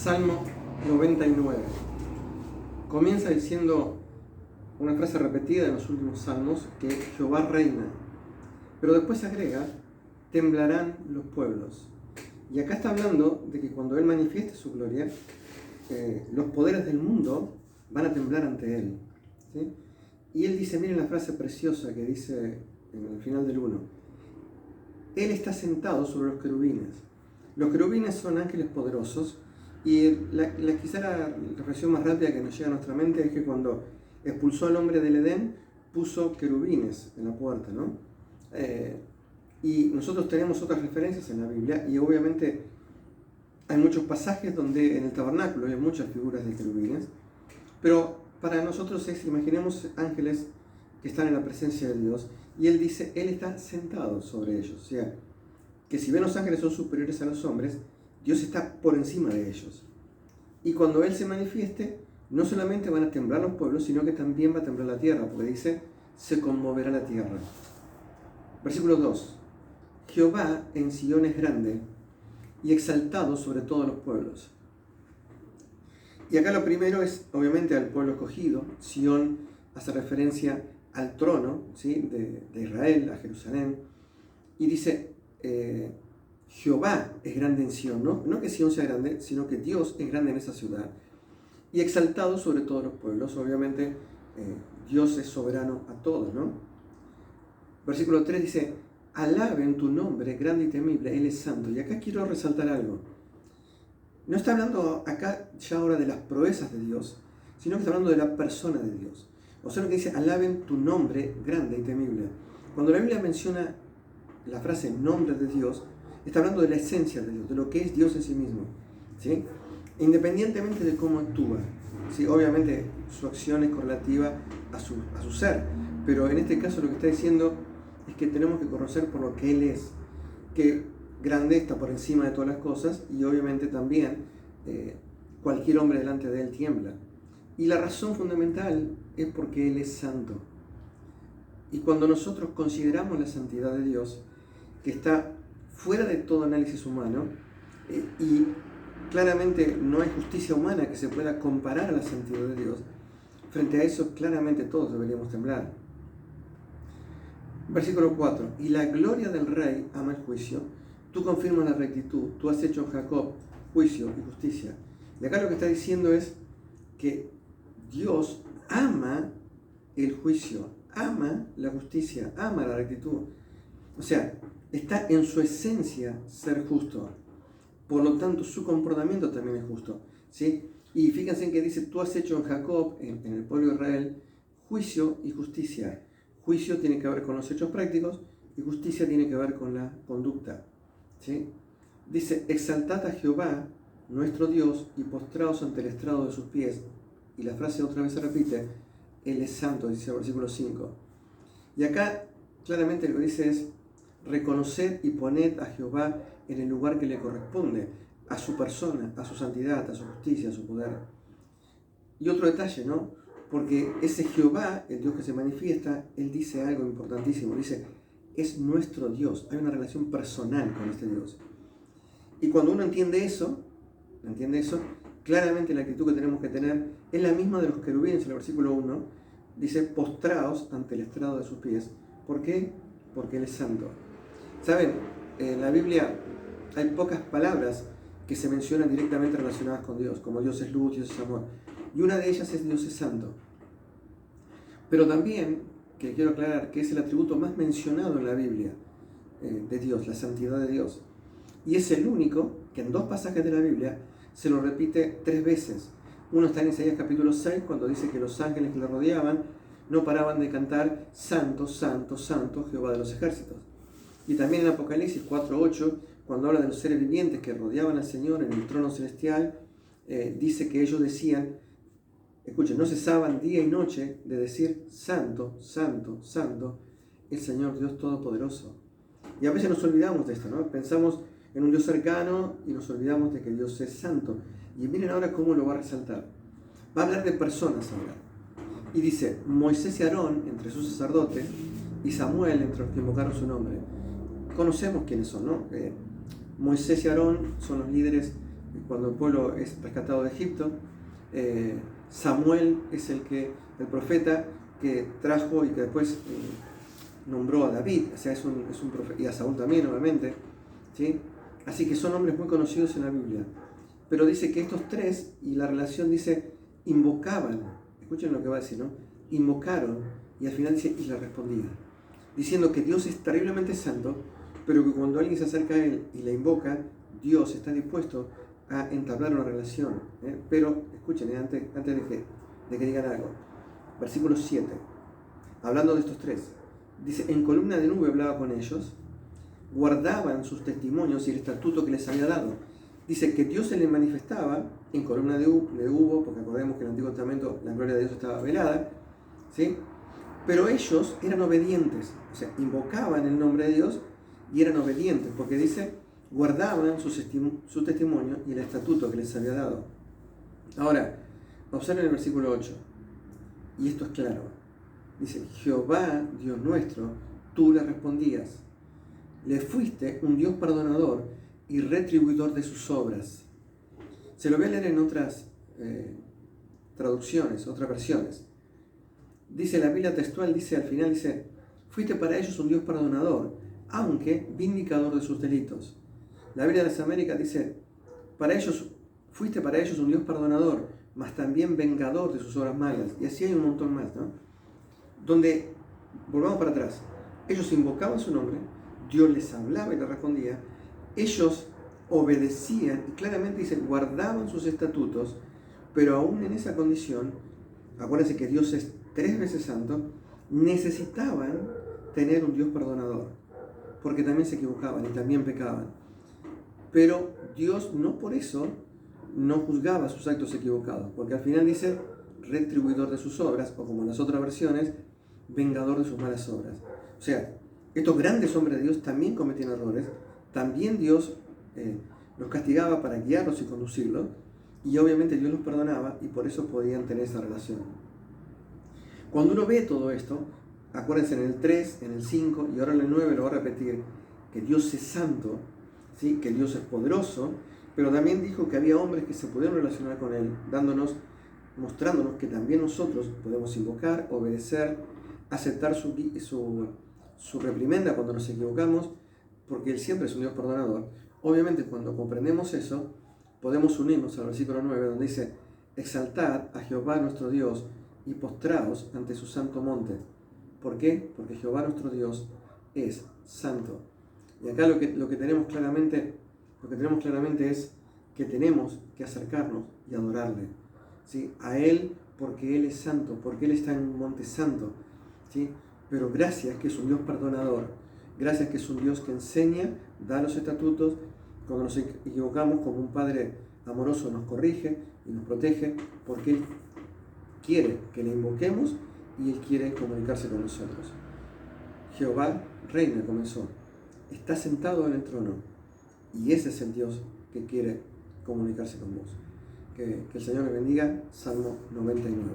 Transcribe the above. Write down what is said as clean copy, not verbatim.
Salmo 99. Comienza diciendo una frase repetida en los últimos salmos, que Jehová reina. Pero después agrega, temblarán los pueblos. Y acá está hablando de que cuando Él manifieste su gloria, los poderes del mundo van a temblar ante Él. ¿Sí? Y Él dice, miren la frase preciosa que dice en el final del 1. Él está sentado sobre los querubines. Los querubines son ángeles poderosos. Y quizá la reflexión más rápida que nos llega a nuestra mente es que cuando expulsó al hombre del Edén, puso querubines en la puerta, ¿no? Y nosotros tenemos otras referencias en la Biblia, y obviamente hay muchos pasajes donde en el tabernáculo hay muchas figuras de querubines, pero para nosotros imaginemos ángeles que están en la presencia de Dios, y Él dice, Él está sentado sobre ellos. O sea, que si bien los ángeles son superiores a los hombres, Dios está por encima de ellos. Y cuando Él se manifieste, no solamente van a temblar los pueblos, sino que también va a temblar la tierra, porque dice, se conmoverá la tierra. Versículo 2. Jehová en Sión es grande y exaltado sobre todos los pueblos. Y acá lo primero es, obviamente, al pueblo escogido. Sión hace referencia al trono, ¿sí?, de Israel, a Jerusalén. Y dice, Jehová es grande en Sión, no que Sión sea grande, sino que Dios es grande en esa ciudad. Y exaltado sobre todos los pueblos. Obviamente, Dios es soberano a todos, ¿no? Versículo 3 dice, alaben tu nombre, grande y temible, Él es santo. Y acá quiero resaltar algo. No está hablando acá ya ahora de las proezas de Dios, sino que está hablando de la persona de Dios. O sea, lo que dice, alaben tu nombre, grande y temible. Cuando la Biblia menciona la frase nombre de Dios, está hablando de la esencia de Dios, de lo que es Dios en sí mismo, ¿sí? Independientemente de cómo actúa, ¿sí? Obviamente su acción es correlativa a su ser, pero en este caso lo que está diciendo es que tenemos que conocer por lo que Él es, que grande está por encima de todas las cosas, y obviamente también cualquier hombre delante de Él tiembla. Y la razón fundamental es porque Él es santo. Y cuando nosotros consideramos la santidad de Dios, que está fuera de todo análisis humano, y claramente no hay justicia humana que se pueda comparar a la santidad de Dios, frente a eso claramente todos deberíamos temblar. Versículo 4. Y la gloria del rey ama el juicio, tú confirmas la rectitud, tú has hecho en Jacob juicio y justicia. Y acá lo que está diciendo es que Dios ama el juicio, ama la justicia, ama la rectitud. O sea, está en su esencia ser justo. Por lo tanto, su comportamiento también es justo, ¿sí? Y fíjense en que dice, tú has hecho en Jacob, en el pueblo de Israel, juicio y justicia. Juicio tiene que ver con los hechos prácticos y justicia tiene que ver con la conducta, ¿sí? Dice, exaltad a Jehová, nuestro Dios, y postraos ante el estrado de sus pies. Y la frase otra vez se repite, Él es santo, dice el versículo 5. Y acá claramente lo que dice es, reconoced y poned a Jehová en el lugar que le corresponde, a su persona, a su santidad, a su justicia, a su poder. Y otro detalle, ¿no? Porque ese Jehová, el Dios que se manifiesta, Él dice algo importantísimo. Dice, es nuestro Dios. Hay una relación personal con este Dios. Y cuando uno entiende eso, claramente la actitud que tenemos que tener es la misma de los querubines en el versículo 1. Dice, postraos ante el estrado de sus pies. ¿Por qué? Porque Él es santo. ¿Saben? En la Biblia hay pocas palabras que se mencionan directamente relacionadas con Dios, como Dios es luz, Dios es amor. Y una de ellas es Dios es santo. Pero también, que quiero aclarar, que es el atributo más mencionado en la Biblia de Dios, la santidad de Dios. Y es el único que en dos pasajes de la Biblia se lo repite 3 veces. Uno está en Isaías capítulo 6, cuando dice que los ángeles que le rodeaban no paraban de cantar Santo, Santo, Santo, Jehová de los ejércitos. Y también en Apocalipsis 4:8, cuando habla de los seres vivientes que rodeaban al Señor en el trono celestial, dice que ellos decían, escuchen, no cesaban día y noche de decir Santo, Santo, Santo, el Señor Dios Todopoderoso. Y a veces nos olvidamos de esto, ¿no? Pensamos en un Dios cercano y nos olvidamos de que Dios es santo. Y miren ahora cómo lo va a resaltar. Va a hablar de personas ahora. Y dice, Moisés y Aarón entre sus sacerdotes y Samuel entre los que invocaron su nombre. Conocemos quiénes son, ¿no? Moisés y Aarón son los líderes cuando el pueblo es rescatado de Egipto. Samuel es el profeta que trajo y que después nombró a David, o sea, es un profeta, y a Saúl también, obviamente, ¿sí? Así que son nombres muy conocidos en la Biblia. Pero dice que estos tres, y la relación dice, invocaban, escuchen lo que va a decir, ¿no? Invocaron, y al final dice, y le respondía, diciendo que Dios es terriblemente santo, pero que cuando alguien se acerca a Él y le invoca, Dios está dispuesto a entablar una relación. Pero, escuchen, antes de que digan algo, versículo 7, hablando de estos tres, dice, en columna de nube hablaba con ellos, guardaban sus testimonios y el estatuto que les había dado. Dice que Dios se les manifestaba en columna de humo, porque acordemos que en el Antiguo Testamento la gloria de Dios estaba velada, ¿sí? Pero ellos eran obedientes, o sea, invocaban el nombre de Dios y eran obedientes, porque dice, guardaban su testimonio y el estatuto que les había dado. Ahora, observen el versículo 8, y esto es claro. Dice, Jehová, Dios nuestro, tú le respondías, le fuiste un Dios perdonador y retribuidor de sus obras. Se lo voy a leer en otras traducciones, otras versiones. Dice la Biblia textual, dice al final, dice, fuiste para ellos un Dios perdonador, aunque vindicador de sus delitos. La Biblia de las Américas dice, fuiste para ellos un Dios perdonador, mas también vengador de sus obras malas. Y así hay un montón más, ¿no? Donde, volvamos para atrás, ellos invocaban su nombre, Dios les hablaba y les respondía, ellos obedecían, y claramente dice, guardaban sus estatutos, pero aún en esa condición, acuérdense que Dios es 3 veces santo, necesitaban tener un Dios perdonador, porque también se equivocaban y también pecaban. Pero Dios no por eso no juzgaba sus actos equivocados, porque al final dice retribuidor de sus obras, o como en las otras versiones, vengador de sus malas obras. O sea, estos grandes hombres de Dios también cometían errores, también Dios los castigaba para guiarlos y conducirlos, y obviamente Dios los perdonaba y por eso podían tener esa relación. Cuando uno ve todo esto, acuérdense en el 3, en el 5 y ahora en el 9 lo voy a repetir, que Dios es santo, ¿sí? Que Dios es poderoso, pero también dijo que había hombres que se pudieron relacionar con Él, mostrándonos que también nosotros podemos invocar, obedecer, aceptar su reprimenda cuando nos equivocamos, porque Él siempre es un Dios perdonador. Obviamente cuando comprendemos eso, podemos unirnos al versículo 9, donde dice, exaltad a Jehová nuestro Dios y postraos ante su santo monte. ¿Por qué? Porque Jehová nuestro Dios es santo. Y acá lo que tenemos claramente es que tenemos que acercarnos y adorarle, ¿sí? A Él porque Él es santo, porque Él está en un monte santo, ¿sí? Pero gracias que es un Dios perdonador, gracias que es un Dios que enseña, da los estatutos, cuando nos equivocamos como un Padre amoroso nos corrige y nos protege, porque Él quiere que le invoquemos y Él quiere comunicarse con nosotros. Jehová reina, comenzó, está sentado en el trono y ese es el Dios que quiere comunicarse con vos. Que el Señor me bendiga. Salmo 99.